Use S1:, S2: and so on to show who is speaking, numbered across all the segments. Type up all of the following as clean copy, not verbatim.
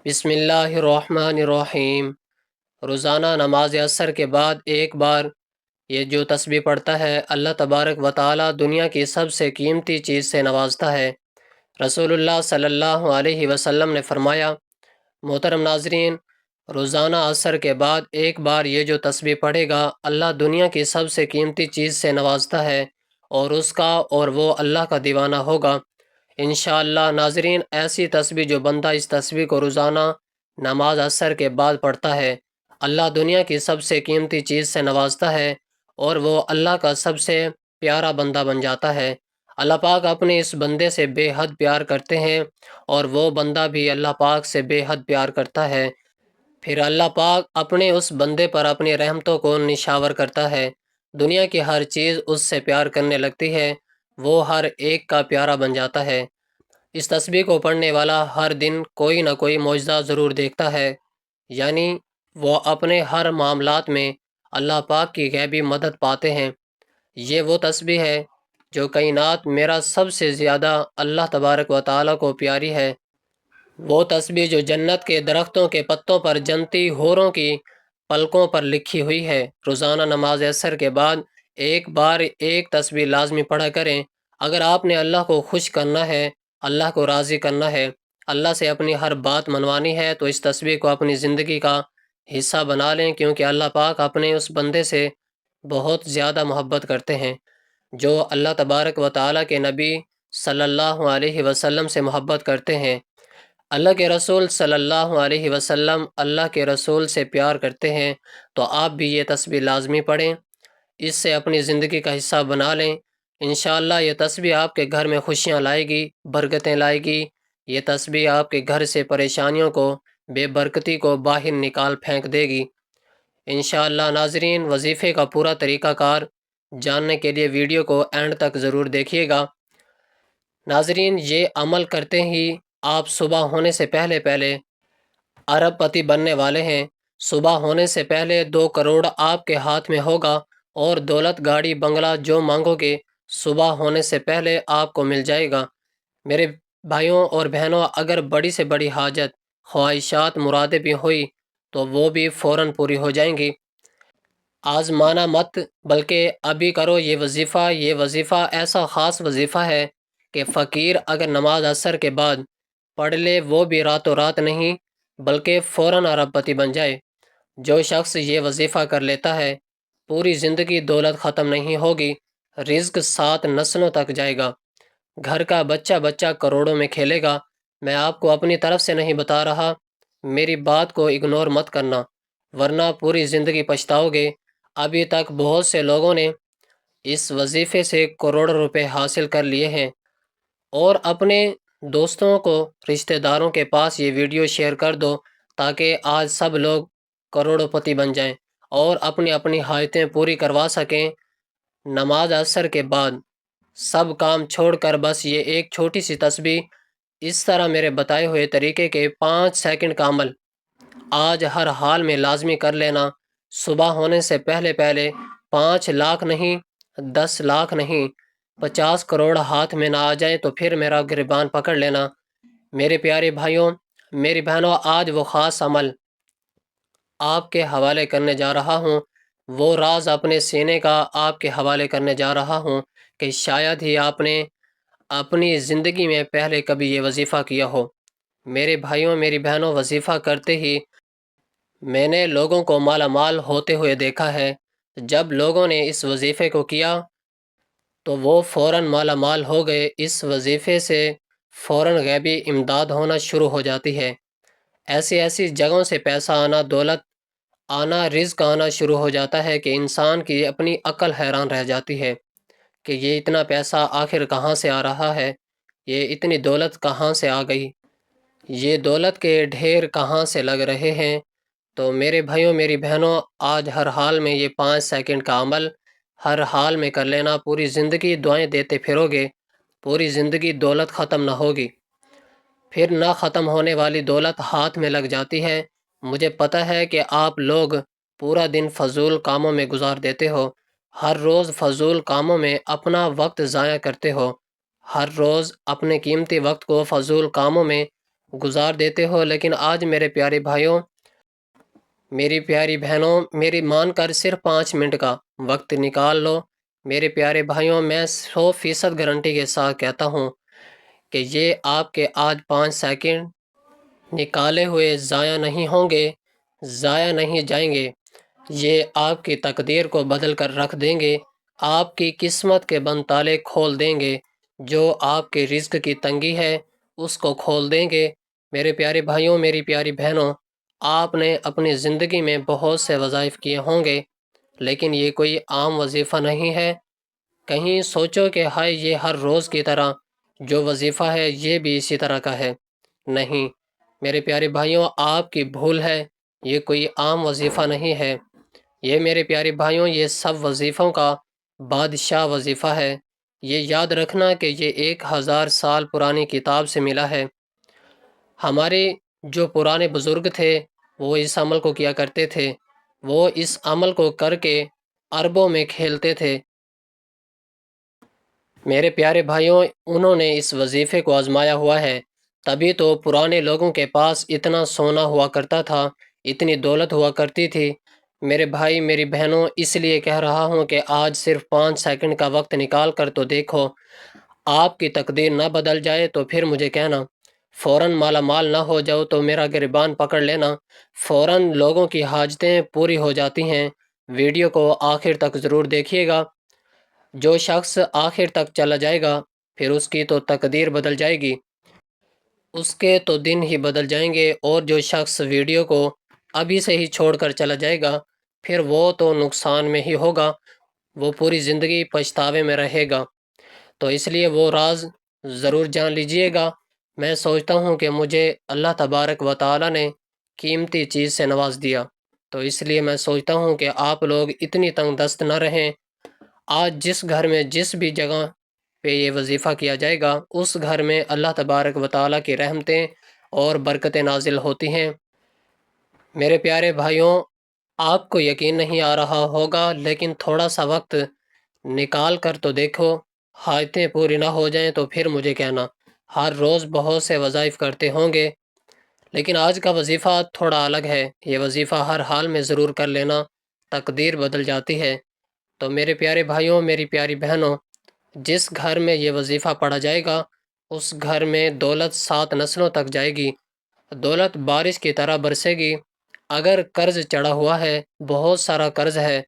S1: بسم اللہ الرحمن الرحیم۔ روزانہ نماز عصر کے بعد ایک بار یہ جو تسبیح پڑھتا ہے، اللہ تبارک و تعالی دنیا کی سب سے قیمتی چیز سے نوازتا ہے۔ رسول اللہ صلی اللہ علیہ وسلم نے فرمایا، محترم ناظرین، روزانہ عصر کے بعد ایک بار یہ جو تسبیح پڑھے گا، اللہ دنیا کی سب سے قیمتی چیز سے نوازتا ہے اور اس کا اور وہ اللہ کا دیوانہ ہوگا۔ انشاءاللہ ناظرین، ایسی تسبیح جو بندہ اس تسبیح کو روزانہ نماز عصر کے بعد پڑھتا ہے، اللہ دنیا کی سب سے قیمتی چیز سے نوازتا ہے اور وہ اللہ کا سب سے پیارا بندہ بن جاتا ہے۔ اللہ پاک اپنے اس بندے سے بے حد پیار کرتے ہیں اور وہ بندہ بھی اللہ پاک سے بے حد پیار کرتا ہے۔ پھر اللہ پاک اپنے اس بندے پر اپنی رحمتوں کو نشاور کرتا ہے۔ دنیا کی ہر چیز اس سے پیار کرنے لگتی ہے، وہ ہر ایک کا پیارا بن جاتا ہے۔ اس تسبیح کو پڑھنے والا ہر دن کوئی نہ کوئی معجزہ ضرور دیکھتا ہے، یعنی وہ اپنے ہر معاملات میں اللہ پاک کی غیبی مدد پاتے ہیں۔ یہ وہ تسبیح ہے جو کائنات میرا سب سے زیادہ اللہ تبارک و تعالیٰ کو پیاری ہے۔ وہ تسبیح جو جنت کے درختوں کے پتوں پر جنتی حوروں کی پلکوں پر لکھی ہوئی ہے۔ روزانہ نماز عصر کے بعد ایک بار ایک تسبیح لازمی پڑھا کریں۔ اگر آپ نے اللہ کو خوش کرنا ہے، اللہ کو راضی کرنا ہے، اللہ سے اپنی ہر بات منوانی ہے، تو اس تسبیح کو اپنی زندگی کا حصہ بنا لیں، کیونکہ اللہ پاک اپنے اس بندے سے بہت زیادہ محبت کرتے ہیں جو اللہ تبارک و تعالیٰ کے نبی صلی اللہ علیہ وسلم سے محبت کرتے ہیں۔ اللہ کے رسول صلی اللہ علیہ وسلم اللہ کے رسول سے پیار کرتے ہیں، تو آپ بھی یہ تسبیح لازمی پڑھیں، اس سے اپنی زندگی کا حصہ بنا لیں۔ انشاءاللہ یہ تسبیح آپ کے گھر میں خوشیاں لائے گی، برکتیں لائے گی۔ یہ تسبیح آپ کے گھر سے پریشانیوں کو، بے برکتی کو باہر نکال پھینک دے گی۔ انشاءاللہ ناظرین، وظیفے کا پورا طریقہ کار جاننے کے لیے ویڈیو کو اینڈ تک ضرور دیکھیے گا۔ ناظرین، یہ عمل کرتے ہی آپ صبح ہونے سے پہلے ارب پتی بننے والے ہیں۔ صبح ہونے سے پہلے 2 کروڑ آپ کے ہاتھ میں ہوگا اور دولت، گاڑی، بنگلہ جو مانگو گے صبح ہونے سے پہلے آپ کو مل جائے گا۔ میرے بھائیوں اور بہنوں، اگر بڑی سے بڑی حاجت، خواہشات، مرادیں بھی ہوئی تو وہ بھی فوراً پوری ہو جائیں گی۔ آزمانا مت، بلکہ ابھی کرو یہ وظیفہ۔ یہ وظیفہ ایسا خاص وظیفہ ہے کہ فقیر اگر نماز عصر کے بعد پڑھ لے، وہ بھی راتوں رات نہیں بلکہ فوراً ارب پتی بن جائے۔ جو شخص یہ وظیفہ کر لیتا ہے، پوری زندگی دولت ختم نہیں ہوگی، رزق 7 نسلوں تک جائے گا، گھر کا بچہ بچہ کروڑوں میں کھیلے گا۔ میں آپ کو اپنی طرف سے نہیں بتا رہا، میری بات کو اگنور مت کرنا، ورنہ پوری زندگی پچھتاؤ گے۔ ابھی تک بہت سے لوگوں نے اس وظیفے سے کروڑوں روپے حاصل کر لیے ہیں، اور اپنے دوستوں کو، رشتہ داروں کے پاس یہ ویڈیو شیئر کر دو تاکہ آج سب لوگ کروڑوں پتی بن جائیں اور اپنی اپنی حاجتیں پوری کروا سکیں۔ نماز عصر کے بعد سب کام چھوڑ کر بس یہ ایک چھوٹی سی تسبیح، اس طرح میرے بتائے ہوئے طریقے کے 5 سیکنڈ کا عمل آج ہر حال میں لازمی کر لینا۔ صبح ہونے سے پہلے 5 لاکھ نہیں، 10 لاکھ نہیں، 50 کروڑ ہاتھ میں نہ آ جائیں تو پھر میرا گریبان پکڑ لینا۔ میرے پیارے بھائیوں، میری بہنوں، آج وہ خاص عمل آپ کے حوالے کرنے جا رہا ہوں، وہ راز اپنے سینے کا آپ کے حوالے کرنے جا رہا ہوں کہ شاید ہی آپ نے اپنی زندگی میں پہلے کبھی یہ وظیفہ کیا ہو۔ میرے بھائیوں، میری بہنوں، وظیفہ کرتے ہی میں نے لوگوں کو مالا مال ہوتے ہوئے دیکھا ہے۔ جب لوگوں نے اس وظیفے کو کیا تو وہ فوراً مالا مال ہو گئے۔ اس وظیفے سے فوراً غیبی امداد ہونا شروع ہو جاتی ہے۔ ایسی جگہوں سے پیسہ آنا، دولت آنا، رزق آنا شروع ہو جاتا ہے کہ انسان کی اپنی عقل حیران رہ جاتی ہے کہ یہ اتنا پیسہ آخر کہاں سے آ رہا ہے، یہ اتنی دولت کہاں سے آ گئی، یہ دولت کے ڈھیر کہاں سے لگ رہے ہیں۔ تو میرے بھائیوں، میری بہنوں، آج ہر حال میں یہ 5 سیکنڈ کا عمل ہر حال میں کر لینا۔ پوری زندگی دعائیں دیتے پھرو گے، پوری زندگی دولت ختم نہ ہوگی، پھر نہ ختم ہونے والی دولت ہاتھ میں لگ جاتی ہے۔ مجھے پتہ ہے کہ آپ لوگ پورا دن فضول کاموں میں گزار دیتے ہو، ہر روز فضول کاموں میں اپنا وقت ضائع کرتے ہو، ہر روز اپنے قیمتی وقت کو فضول کاموں میں گزار دیتے ہو، لیکن آج میرے پیارے بھائیوں، میری پیاری بہنوں، میری مان کر صرف 5 منٹ کا وقت نکال لو۔ میرے پیارے بھائیوں، میں 100% گارنٹی کے ساتھ کہتا ہوں کہ یہ آپ کے آج 5 سیکنڈ نکالے ہوئے ضائع نہیں ہوں گے، ضائع نہیں جائیں گے۔ یہ آپ کی تقدیر کو بدل کر رکھ دیں گے، آپ کی قسمت کے بند تالے کھول دیں گے، جو آپ کے رزق کی تنگی ہے اس کو کھول دیں گے۔ میرے پیارے بھائیوں، میری پیاری بہنوں، آپ نے اپنی زندگی میں بہت سے وظائف کیے ہوں گے، لیکن یہ کوئی عام وظیفہ نہیں ہے۔ کہیں سوچو کہ ہائے یہ ہر روز کی طرح جو وظیفہ ہے یہ بھی اسی طرح کا ہے؟ نہیں میرے پیارے بھائیوں، آپ کی بھول ہے، یہ کوئی عام وظیفہ نہیں ہے۔ یہ میرے پیارے بھائیوں، یہ سب وظیفوں کا بادشاہ وظیفہ ہے۔ یہ یاد رکھنا کہ یہ 1000 سال پرانی کتاب سے ملا ہے۔ ہمارے جو پرانے بزرگ تھے وہ اس عمل کو کیا کرتے تھے، وہ اس عمل کو کر کے اربوں میں کھیلتے تھے۔ میرے پیارے بھائیوں، انہوں نے اس وظیفے کو آزمایا ہوا ہے، تبھی تو پرانے لوگوں کے پاس اتنا سونا ہوا کرتا تھا، اتنی دولت ہوا کرتی تھی۔ میرے بھائی میری بہنوں، اس لیے کہہ رہا ہوں کہ آج صرف 5 سیکنڈ کا وقت نکال کر تو دیکھو، آپ کی تقدیر نہ بدل جائے تو پھر مجھے کہنا، فوراً مالا مال نہ ہو جاؤ تو میرا گریبان پکڑ لینا۔ فوراً لوگوں کی حاجتیں پوری ہو جاتی ہیں۔ ویڈیو کو آخر تک ضرور دیکھیے گا۔ جو شخص آخر تک چلا جائے گا پھر اس کی تو تقدیر بدل جائے گی، اس کے تو دن ہی بدل جائیں گے، اور جو شخص ویڈیو کو ابھی سے ہی چھوڑ کر چلا جائے گا پھر وہ تو نقصان میں ہی ہوگا، وہ پوری زندگی پچھتاوے میں رہے گا۔ تو اس لیے وہ راز ضرور جان لیجئے گا۔ میں سوچتا ہوں کہ مجھے اللہ تبارک و تعالی نے قیمتی چیز سے نواز دیا، تو اس لیے میں سوچتا ہوں کہ آپ لوگ اتنی تنگ دست نہ رہیں۔ آج جس گھر میں جس بھی جگہ پہ یہ وظیفہ کیا جائے گا اس گھر میں اللہ تبارک و تعالیٰ کی رحمتیں اور برکتیں نازل ہوتی ہیں۔ میرے پیارے بھائیوں، آپ کو یقین نہیں آ رہا ہوگا، لیکن تھوڑا سا وقت نکال کر تو دیکھو، حاجتیں پوری نہ ہو جائیں تو پھر مجھے کہنا۔ ہر روز بہت سے وظائف کرتے ہوں گے، لیکن آج کا وظیفہ تھوڑا الگ ہے۔ یہ وظیفہ ہر حال میں ضرور کر لینا، تقدیر بدل جاتی ہے۔ تو میرے پیارے بھائیوں، میری پیاری بہنوں، جس گھر میں یہ وظیفہ پڑھا جائے گا اس گھر میں دولت 7 نسلوں تک جائے گی، دولت بارش کی طرح برسے گی۔ اگر قرض چڑھا ہوا ہے، بہت سارا قرض ہے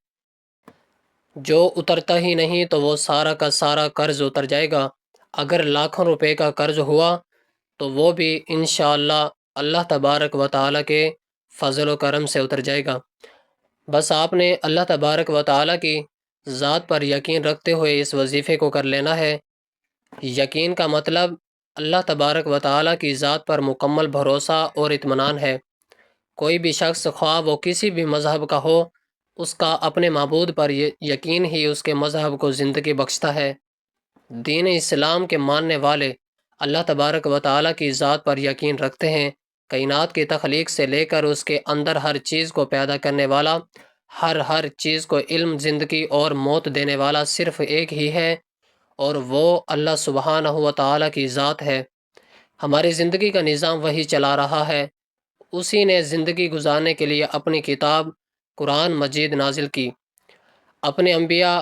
S1: جو اترتا ہی نہیں، تو وہ سارا کا سارا قرض اتر جائے گا۔ اگر لاکھوں روپے کا قرض ہوا تو وہ بھی انشاءاللہ اللہ تبارک و تعالیٰ کے فضل و کرم سے اتر جائے گا۔ بس آپ نے اللہ تبارک و تعالیٰ کی ذات پر یقین رکھتے ہوئے اس وظیفے کو کر لینا ہے۔ یقین کا مطلب اللہ تبارک و تعالیٰ کی ذات پر مکمل بھروسہ اور اطمینان ہے۔ کوئی بھی شخص خواہ وہ کسی بھی مذہب کا ہو، اس کا اپنے معبود پر یقین ہی اس کے مذہب کو زندگی بخشتا ہے۔ دین اسلام کے ماننے والے اللہ تبارک و تعالیٰ کی ذات پر یقین رکھتے ہیں۔ کائنات کی تخلیق سے لے کر اس کے اندر ہر چیز کو پیدا کرنے والا، ہر چیز کو علم، زندگی اور موت دینے والا صرف ایک ہی ہے، اور وہ اللہ سبحانہ و تعالیٰ کی ذات ہے۔ ہماری زندگی کا نظام وہی چلا رہا ہے، اسی نے زندگی گزارنے کے لیے اپنی کتاب قرآن مجید نازل کی، اپنے انبیاء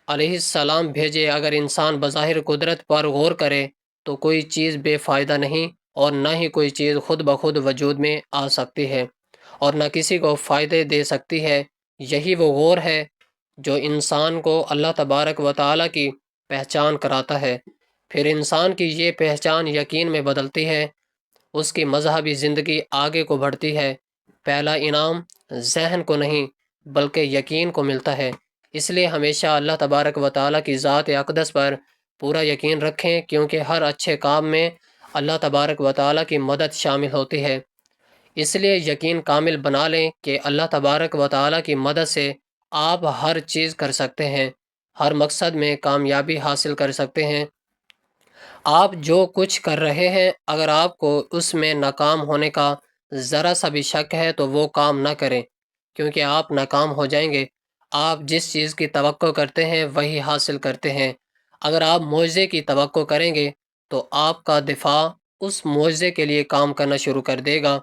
S1: علیہ السلام بھیجے۔ اگر انسان بظاہر قدرت پر غور کرے تو کوئی چیز بے فائدہ نہیں، اور نہ ہی کوئی چیز خود بخود وجود میں آ سکتی ہے، اور نہ کسی کو فائدے دے سکتی ہے۔ یہی وہ غور ہے جو انسان کو اللہ تبارک و تعالیٰ کی پہچان کراتا ہے۔ پھر انسان کی یہ پہچان یقین میں بدلتی ہے، اس کی مذہبی زندگی آگے کو بڑھتی ہے۔ پہلا انعام ذہن کو نہیں بلکہ یقین کو ملتا ہے۔ اس لیے ہمیشہ اللہ تبارک و تعالیٰ کی ذات اقدس پر پورا یقین رکھیں، کیونکہ ہر اچھے کام میں اللہ تبارک و تعالیٰ کی مدد شامل ہوتی ہے۔ اس لیے یقین کامل بنا لیں کہ اللہ تبارک و تعالیٰ کی مدد سے آپ ہر چیز کر سکتے ہیں، ہر مقصد میں کامیابی حاصل کر سکتے ہیں۔ آپ جو کچھ کر رہے ہیں، اگر آپ کو اس میں ناکام ہونے کا ذرا سا بھی شک ہے تو وہ کام نہ کریں، کیونکہ آپ ناکام ہو جائیں گے۔ آپ جس چیز کی توقع کرتے ہیں وہی حاصل کرتے ہیں۔ اگر آپ معجزے کی توقع کریں گے تو آپ کا دفاع اس معجزے کے لیے کام کرنا شروع کر دے گا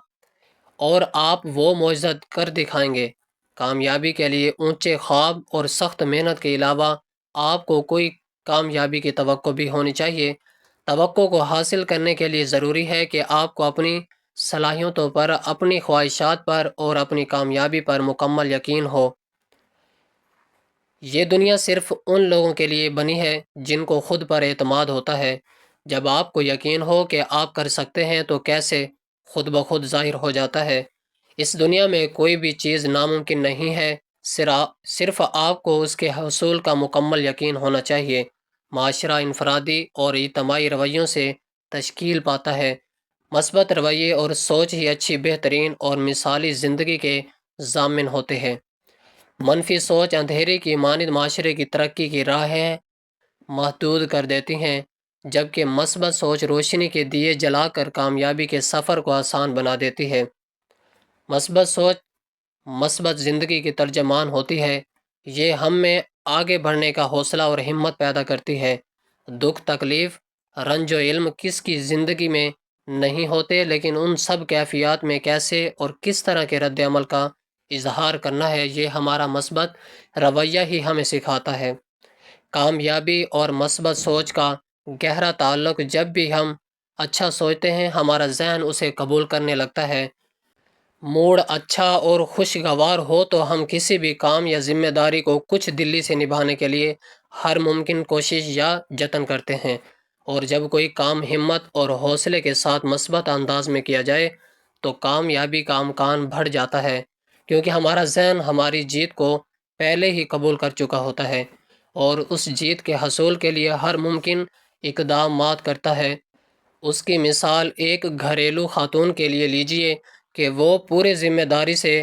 S1: اور آپ وہ معجزہ کر دکھائیں گے۔ کامیابی کے لیے اونچے خواب اور سخت محنت کے علاوہ آپ کو کوئی کامیابی کی توقع بھی ہونی چاہیے۔ توقع کو حاصل کرنے کے لیے ضروری ہے کہ آپ کو اپنی صلاحیتوں پر، اپنی خواہشات پر اور اپنی کامیابی پر مکمل یقین ہو۔ یہ دنیا صرف ان لوگوں کے لیے بنی ہے جن کو خود پر اعتماد ہوتا ہے۔ جب آپ کو یقین ہو کہ آپ کر سکتے ہیں تو کیسے خود بخود ظاہر ہو جاتا ہے۔ اس دنیا میں کوئی بھی چیز ناممکن نہیں ہے، صرف آپ کو اس کے حصول کا مکمل یقین ہونا چاہیے۔ معاشرہ انفرادی اور اجتماعی رویوں سے تشکیل پاتا ہے۔ مثبت رویے اور سوچ ہی اچھی، بہترین اور مثالی زندگی کے ضامن ہوتے ہیں۔ منفی سوچ اندھیرے کی مانند معاشرے کی ترقی کی راہیں محدود کر دیتی ہیں، جبکہ مثبت سوچ روشنی کے دیے جلا کر کامیابی کے سفر کو آسان بنا دیتی ہے۔ مثبت سوچ مثبت زندگی کی ترجمان ہوتی ہے۔ یہ ہم میں آگے بڑھنے کا حوصلہ اور ہمت پیدا کرتی ہے۔ دکھ، تکلیف، رنج و علم کس کی زندگی میں نہیں ہوتے، لیکن ان سب کیفیات میں کیسے اور کس طرح کے رد عمل کا اظہار کرنا ہے، یہ ہمارا مثبت رویہ ہی ہمیں سکھاتا ہے۔ کامیابی اور مثبت سوچ کا گہرا تعلق: جب بھی ہم اچھا سوچتے ہیں ہمارا ذہن اسے قبول کرنے لگتا ہے۔ موڈ اچھا اور خوشگوار ہو تو ہم کسی بھی کام یا ذمہ داری کو کچھ دلی سے نبھانے کے لیے ہر ممکن کوشش یا جتن کرتے ہیں، اور جب کوئی کام ہمت اور حوصلے کے ساتھ مثبت انداز میں کیا جائے تو کامیابی کا امکان بڑھ جاتا ہے، کیونکہ ہمارا ذہن ہماری جیت کو پہلے ہی قبول کر چکا ہوتا ہے اور اس جیت کے حصول کے لیے ہر ممکن اقدامات کرتا ہے۔ اس کی مثال ایک گھریلو خاتون کے لیے لیجئے کہ وہ پورے ذمہ داری سے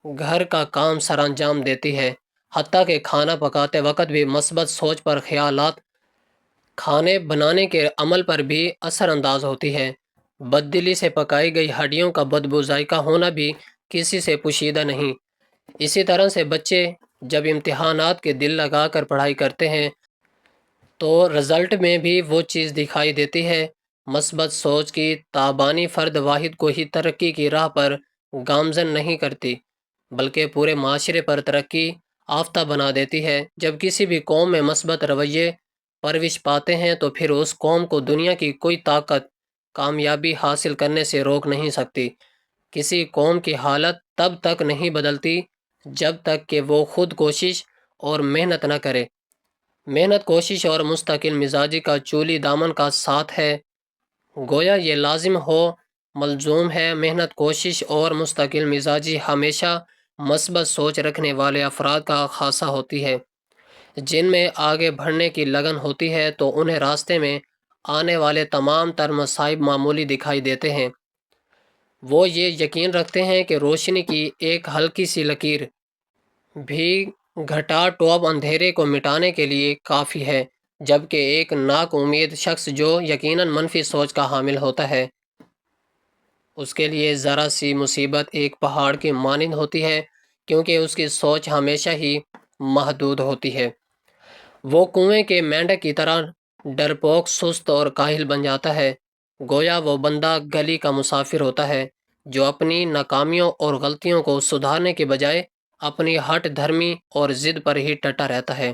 S1: گھر کا کام سر انجام دیتی ہے، حتیٰ کہ کھانا پکاتے وقت بھی مثبت سوچ پر خیالات کھانے بنانے کے عمل پر بھی اثر انداز ہوتی ہے۔ بددلی سے پکائی گئی ہڈیوں کا بدبو ذائقہ ہونا بھی کسی سے پوشیدہ نہیں۔ اسی طرح سے بچے جب امتحانات کے دل لگا کر پڑھائی کرتے ہیں تو رزلٹ میں بھی وہ چیز دکھائی دیتی ہے۔ مثبت سوچ کی تابانی فرد واحد کو ہی ترقی کی راہ پر گامزن نہیں کرتی، بلکہ پورے معاشرے پر ترقی یافتہ بنا دیتی ہے۔ جب کسی بھی قوم میں مثبت رویے پرورش پاتے ہیں تو پھر اس قوم کو دنیا کی کوئی طاقت کامیابی حاصل کرنے سے روک نہیں سکتی۔ کسی قوم کی حالت تب تک نہیں بدلتی جب تک کہ وہ خود کوشش اور محنت نہ کرے۔ محنت، کوشش اور مستقل مزاجی کا چولی دامن کا ساتھ ہے۔ گویا یہ لازم ہو ملزوم ہے۔ محنت، کوشش اور مستقل مزاجی ہمیشہ مثبت سوچ رکھنے والے افراد کا خاصہ ہوتی ہے۔ جن میں آگے بڑھنے کی لگن ہوتی ہے تو انہیں راستے میں آنے والے تمام تر مصائب معمولی دکھائی دیتے ہیں۔ وہ یہ یقین رکھتے ہیں کہ روشنی کی ایک ہلکی سی لکیر بھی گھٹا ٹوپ اندھیرے کو مٹانے کے لیے کافی ہے، جبکہ ایک ناک امید شخص جو یقیناً منفی سوچ کا حامل ہوتا ہے، اس کے لیے ذرا سی مصیبت ایک پہاڑ کی مانند ہوتی ہے، کیونکہ اس کی سوچ ہمیشہ ہی محدود ہوتی ہے۔ وہ کنویں کے مینڈک کی طرح ڈرپوک، سست اور کاہل بن جاتا ہے۔ گویا وہ بندہ گلی کا مسافر ہوتا ہے جو اپنی ناکامیوں اور غلطیوں کو سدھارنے کے بجائے اپنی ہٹ دھرمی اور ضد پر ہی ڈٹا رہتا ہے۔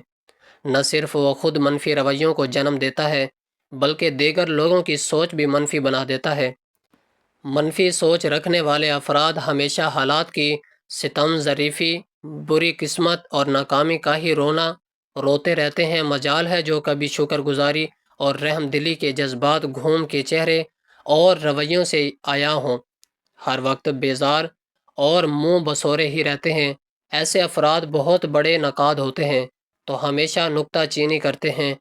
S1: نہ صرف وہ خود منفی رویوں کو جنم دیتا ہے بلکہ دیگر لوگوں کی سوچ بھی منفی بنا دیتا ہے۔ منفی سوچ رکھنے والے افراد ہمیشہ حالات کی ستم ظریفی، بری قسمت اور ناکامی کا ہی روتے رہتے ہیں۔ مجال ہے جو کبھی شکر گزاری اور رحم دلی کے جذبات گھوم کے چہرے اور رویوں سے آیا ہوں، ہر وقت بیزار اور منہ بسورے ہی رہتے ہیں۔ ایسے افراد بہت بڑے نقاد ہوتے ہیں تو ہمیشہ نکتہ چینی کرتے ہیں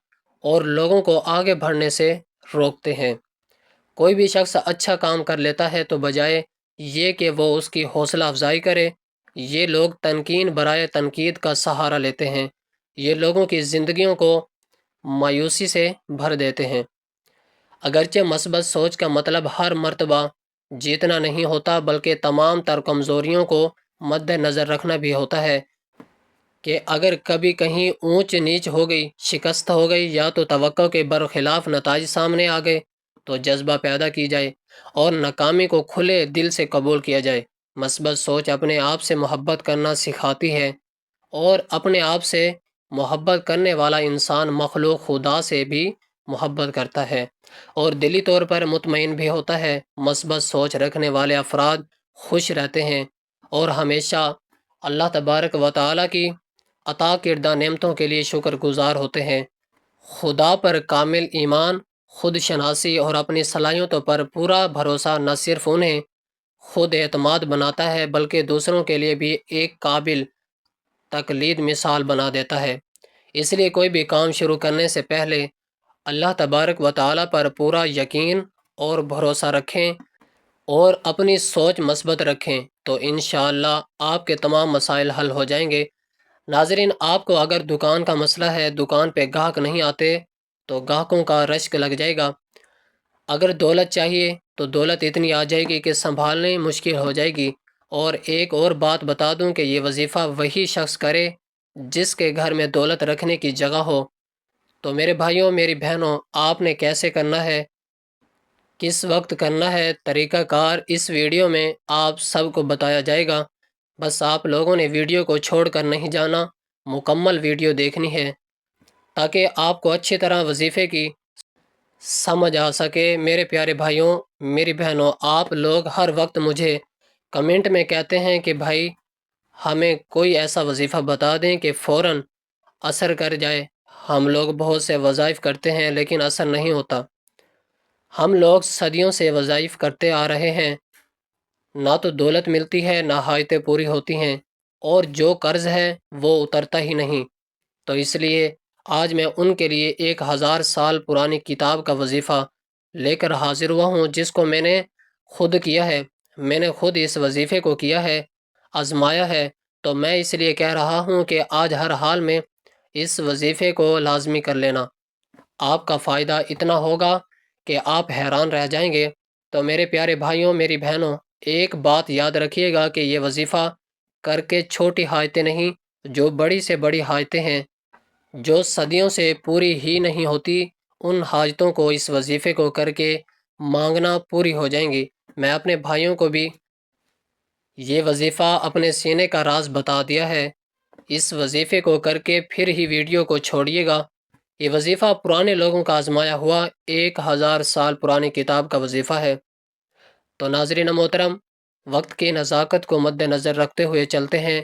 S1: اور لوگوں کو آگے بڑھنے سے روکتے ہیں۔ کوئی بھی شخص اچھا کام کر لیتا ہے تو بجائے یہ کہ وہ اس کی حوصلہ افزائی کرے، یہ لوگ تنقید برائے تنقید کا سہارا لیتے ہیں۔ یہ لوگوں کی زندگیوں کو مایوسی سے بھر دیتے ہیں۔ اگرچہ مثبت سوچ کا مطلب ہر مرتبہ جیتنا نہیں ہوتا بلکہ تمام تر کمزوریوں کو مد نظر رکھنا بھی ہوتا ہے کہ اگر کبھی کہیں اونچ نیچ ہو گئی، شکست ہو گئی یا تو توقع کے برخلاف نتائج سامنے آ گئے تو جذبہ پیدا کی جائے اور ناکامی کو کھلے دل سے قبول کیا جائے۔ مثبت سوچ اپنے آپ سے محبت کرنا سکھاتی ہے، اور اپنے آپ سے محبت کرنے والا انسان مخلوق خدا سے بھی محبت کرتا ہے اور دلی طور پر مطمئن بھی ہوتا ہے۔ مثبت سوچ رکھنے والے افراد خوش رہتے ہیں اور ہمیشہ اللہ تبارک و تعالیٰ کی عطا کردہ نعمتوں کے لیے شکر گزار ہوتے ہیں۔ خدا پر کامل ایمان، خود شناسی اور اپنی صلاحیتوں پر پورا بھروسہ نہ صرف انہیں خود اعتماد بناتا ہے بلکہ دوسروں کے لیے بھی ایک قابل تقلید مثال بنا دیتا ہے۔ اس لیے کوئی بھی کام شروع کرنے سے پہلے اللہ تبارک و تعالیٰ پر پورا یقین اور بھروسہ رکھیں اور اپنی سوچ مثبت رکھیں، تو انشاءاللہ آپ کے تمام مسائل حل ہو جائیں گے۔ ناظرین، آپ کو اگر دکان کا مسئلہ ہے، دکان پہ گاہک نہیں آتے تو گاہکوں کا رشک لگ جائے گا۔ اگر دولت چاہیے تو دولت اتنی آ جائے گی کہ سنبھالنے مشکل ہو جائے گی۔ اور ایک اور بات بتا دوں کہ یہ وظیفہ وہی شخص کرے جس کے گھر میں دولت رکھنے کی جگہ ہو۔ تو میرے بھائیوں، میری بہنوں، آپ نے کیسے کرنا ہے، کس وقت کرنا ہے، طریقہ کار اس ویڈیو میں آپ سب کو بتایا جائے گا۔ بس آپ لوگوں نے ویڈیو کو چھوڑ کر نہیں جانا، مکمل ویڈیو دیکھنی ہے تاکہ آپ کو اچھی طرح وظیفے کی سمجھ آ سکے۔ میرے پیارے بھائیوں، میری بہنوں، آپ لوگ ہر وقت مجھے کمنٹ میں کہتے ہیں کہ بھائی ہمیں کوئی ایسا وظیفہ بتا دیں کہ فوراً اثر کر جائے۔ ہم لوگ بہت سے وظائف کرتے ہیں لیکن اثر نہیں ہوتا۔ ہم لوگ صدیوں سے وظائف کرتے آ رہے ہیں، نہ تو دولت ملتی ہے، نہ حاجتیں پوری ہوتی ہیں، اور جو قرض ہے وہ اترتا ہی نہیں۔ تو اس لیے آج میں ان کے لیے 1000 سال پرانی کتاب کا وظیفہ لے کر حاضر ہوا ہوں، جس کو میں نے خود کیا ہے۔ میں نے خود اس وظیفے کو کیا ہے، آزمایا ہے۔ تو میں اس لیے کہہ رہا ہوں کہ آج ہر حال میں اس وظیفے کو لازمی کر لینا۔ آپ کا فائدہ اتنا ہوگا کہ آپ حیران رہ جائیں گے۔ تو میرے پیارے بھائیوں، میری بہنوں، ایک بات یاد رکھیے گا کہ یہ وظیفہ کر کے چھوٹی حاجتیں نہیں، جو بڑی سے بڑی حاجتیں ہیں، جو صدیوں سے پوری ہی نہیں ہوتی، ان حاجتوں کو اس وظیفے کو کر کے مانگنا پوری ہو جائیں گی۔ میں اپنے بھائیوں کو بھی یہ وظیفہ اپنے سینے کا راز بتا دیا ہے۔ اس وظیفے کو کر کے پھر ہی ویڈیو کو چھوڑیے گا۔ یہ وظیفہ پرانے لوگوں کا آزمایا ہوا 1000 سال پرانی کتاب کا وظیفہ ہے۔ تو ناظرین محترم، وقت کی نزاکت کو مد نظر رکھتے ہوئے چلتے ہیں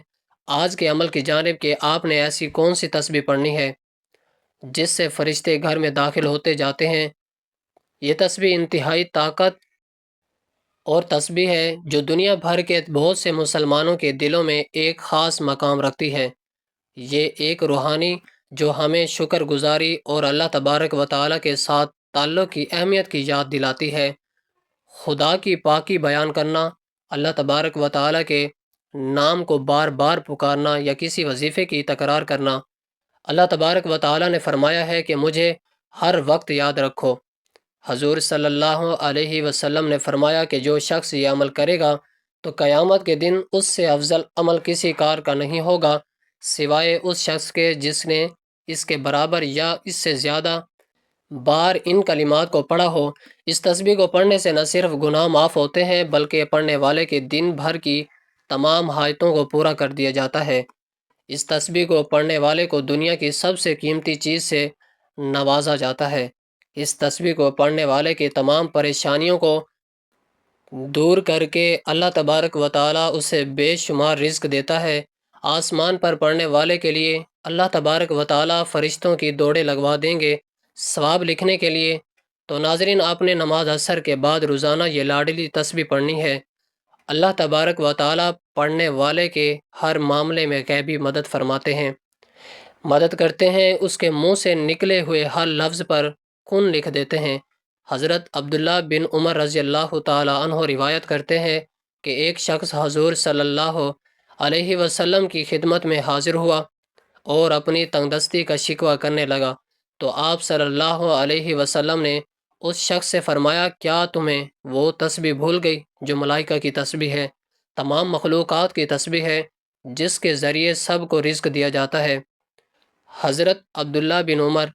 S1: آج کے عمل کی جانب کہ آپ نے ایسی کون سی تسبیح پڑھنی ہے جس سے فرشتے گھر میں داخل ہوتے جاتے ہیں۔ یہ تسبیح انتہائی طاقت اور تسبیح ہے جو دنیا بھر کے بہت سے مسلمانوں کے دلوں میں ایک خاص مقام رکھتی ہے۔ یہ ایک روحانی جو ہمیں شکر گزاری اور اللہ تبارک و تعالیٰ کے ساتھ تعلق کی اہمیت کی یاد دلاتی ہے۔ خدا کی پاکی بیان کرنا، اللہ تبارک و تعالیٰ کے نام کو بار بار پکارنا یا کسی وظیفے کی تکرار کرنا۔ اللہ تبارک و تعالیٰ نے فرمایا ہے کہ مجھے ہر وقت یاد رکھو۔ حضور صلی اللہ علیہ وسلم نے فرمایا کہ جو شخص یہ عمل کرے گا تو قیامت کے دن اس سے افضل عمل کسی کار کا نہیں ہوگا سوائے اس شخص کے جس نے اس کے برابر یا اس سے زیادہ بار ان کلمات کو پڑھا ہو۔ اس تسبیح کو پڑھنے سے نہ صرف گناہ معاف ہوتے ہیں بلکہ پڑھنے والے کے دن بھر کی تمام حاجتوں کو پورا کر دیا جاتا ہے۔ اس تسبیح کو پڑھنے والے کو دنیا کی سب سے قیمتی چیز سے نوازا جاتا ہے۔ اس تسبیح کو پڑھنے والے کی تمام پریشانیوں کو دور کر کے اللہ تبارک و تعالیٰ اسے بے شمار رزق دیتا ہے۔ آسمان پر پڑھنے والے کے لیے اللہ تبارک و تعالیٰ فرشتوں کی دوڑیں لگوا دیں گے ثواب لکھنے کے لیے۔ تو ناظرین، آپ نے نماز عصر کے بعد روزانہ یہ لاڈلی تسبیح پڑھنی ہے۔ اللہ تبارک و تعالیٰ پڑھنے والے کے ہر معاملے میں غیبی مدد فرماتے ہیں، مدد کرتے ہیں، اس کے منہ سے نکلے ہوئے ہر لفظ پر کن لکھ دیتے ہیں۔ حضرت عبداللہ بن عمر رضی اللہ تعالی عنہ روایت کرتے ہیں کہ ایک شخص حضور صلی اللہ علیہ وسلم کی خدمت میں حاضر ہوا اور اپنی تنگدستی کا شکوہ کرنے لگا، تو آپ صلی اللہ علیہ وسلم نے اس شخص سے فرمایا، کیا تمہیں وہ تسبیح بھول گئی جو ملائکہ کی تسبیح ہے، تمام مخلوقات کی تسبیح ہے، جس کے ذریعے سب کو رزق دیا جاتا ہے؟ حضرت عبداللہ بن عمر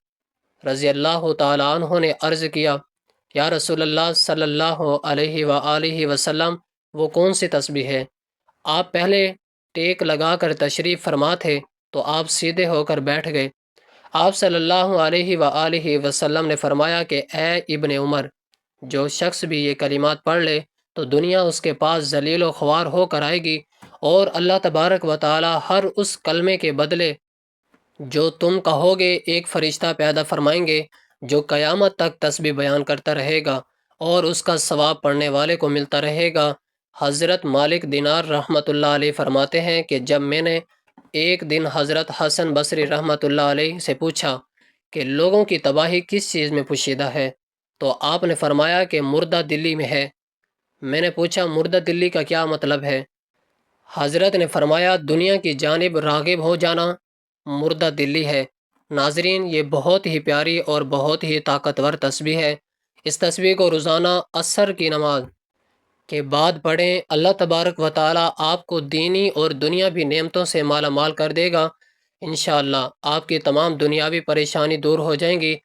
S1: رضی اللہ تعالی عنہ نے عرض کیا، یا رسول اللہ صلی اللہ علیہ وآلہ وسلم وہ کون سی تسبیح ہے؟ آپ پہلے ٹیک لگا کر تشریف فرما تھے تو آپ سیدھے ہو کر بیٹھ گئے۔ آپ صلی اللہ علیہ وآلہ وسلم نے فرمایا کہ اے ابن عمر، جو شخص بھی یہ کلمات پڑھ لے تو دنیا اس کے پاس ذلیل و خوار ہو کر آئے گی، اور اللہ تبارک و تعالی ہر اس کلمے کے بدلے جو تم کہو گے ایک فرشتہ پیدا فرمائیں گے جو قیامت تک تسبیح بیان کرتا رہے گا اور اس کا ثواب پڑھنے والے کو ملتا رہے گا۔ حضرت مالک دینار رحمۃ اللہ علیہ فرماتے ہیں کہ جب میں نے ایک دن حضرت حسن بصری رحمۃ اللہ علیہ سے پوچھا کہ لوگوں کی تباہی کس چیز میں پوشیدہ ہے، تو آپ نے فرمایا کہ مردہ دلی میں ہے۔ میں نے پوچھا مردہ دلی کا کیا مطلب ہے؟ حضرت نے فرمایا دنیا کی جانب راغب ہو جانا مردہ دلی ہے۔ ناظرین، یہ بہت ہی پیاری اور بہت ہی طاقتور تسبیح ہے۔ اس تسبیح کو روزانہ عصر کی نماز کے بعد پڑھیں۔ اللہ تبارک و تعالی آپ کو دینی اور دنیاوی نعمتوں سے مالا مال کر دے گا۔ انشاءاللہ آپ کی تمام دنیاوی پریشانی دور ہو جائیں گی۔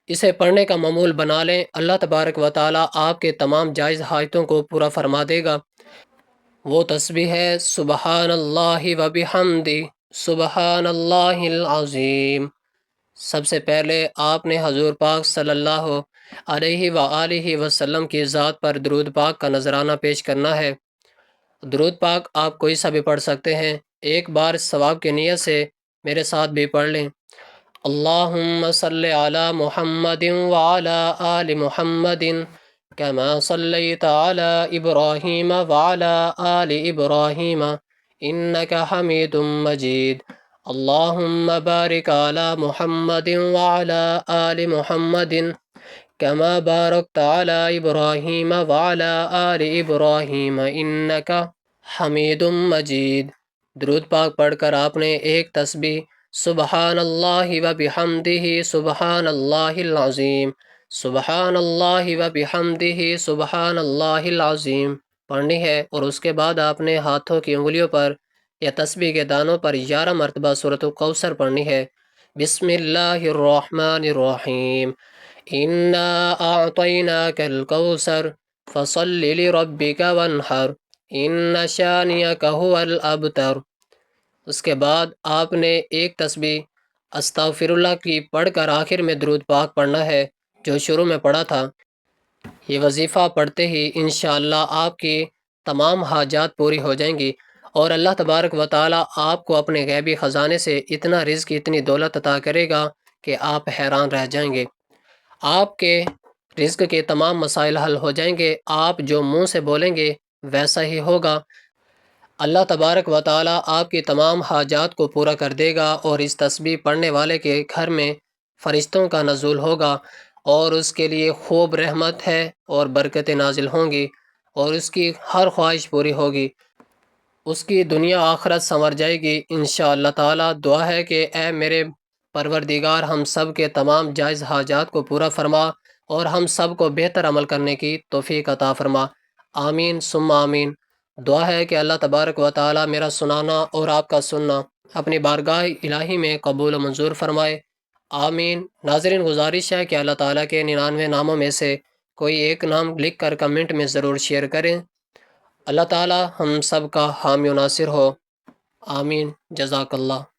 S1: اسے پڑھنے کا معمول بنا لیں، اللہ تبارک و تعالی آپ کے تمام جائز حاجتوں کو پورا فرما دے گا۔ وہ تسبیح ہے سبحان اللہ و بحمدہ سبحان اللہ العظیم۔ سب سے پہلے آپ نے حضور پاک صلی اللہ علیہ وآلہ وسلم کی ذات پر درود پاک کا نذرانہ پیش کرنا ہے۔ درود پاک آپ کوئی سا بھی پڑھ سکتے ہیں، ایک بار ثواب کی نیت سے میرے ساتھ بھی پڑھ لیں۔ اللہم صلی علی محمد وعلی آل محمد کما صلیت علی ابراہیم وعلی آل ابراہیم انکا حمید مجید۔ اللہم بارک علی محمد وعلی آل محمد کما بارکت علی ابراہیم وعلی آل ابراہیم انکا حمید مجید۔ درود پاک پڑھ کر آپ نے ایک تسبیح سبحان اللہ و بحمدہ سبحان اللہ العظیم سبحان اللہ و بحمدہ سبحان اللہ العظیم پڑھنی ہے، اور اس کے بعد آپ نے ہاتھوں کی انگلیوں پر یا تسبیح کے دانوں پر 11 مرتبہ سورۃ الکوثر پڑھنی ہے۔ بسم اللہ الرحمن الرحیم انا اعطیناک الکوثر فصل لربک وانحر ان شانئک ھو الابتر۔ اس کے بعد آپ نے ایک تسبیح استغفر اللہ کی پڑھ کر آخر میں درود پاک پڑھنا ہے جو شروع میں پڑھا تھا۔ یہ وظیفہ پڑھتے ہی انشاءاللہ آپ کی تمام حاجات پوری ہو جائیں گی، اور اللہ تبارک و تعالی آپ کو اپنے غیبی خزانے سے اتنا رزق اتنی دولت عطا کرے گا کہ آپ حیران رہ جائیں گے۔ آپ کے رزق کے تمام مسائل حل ہو جائیں گے، آپ جو منہ سے بولیں گے ویسا ہی ہوگا۔ اللہ تبارک و تعالی آپ کی تمام حاجات کو پورا کر دے گا، اور اس تسبیح پڑھنے والے کے گھر میں فرشتوں کا نزول ہوگا، اور اس کے لیے خوب رحمت ہے اور برکتیں نازل ہوں گی، اور اس کی ہر خواہش پوری ہوگی، اس کی دنیا آخرت سنور جائے گی انشاءاللہ تعالی۔ دعا ہے کہ اے میرے پروردگار ہم سب کے تمام جائز حاجات کو پورا فرما، اور ہم سب کو بہتر عمل کرنے کی توفیق عطا فرما۔ آمین ثم آمین۔ دعا ہے کہ اللہ تبارک و تعالی میرا سنانا اور آپ کا سننا اپنی بارگاہ الہی میں قبول و منظور فرمائے۔ آمین۔ ناظرین، گزارش ہے کہ اللہ تعالیٰ کے 99 ناموں میں سے کوئی ایک نام لکھ کر کمنٹ میں ضرور شیئر کریں۔ اللہ تعالیٰ ہم سب کا حامی و ناصر ہو۔ آمین۔ جزاک اللہ۔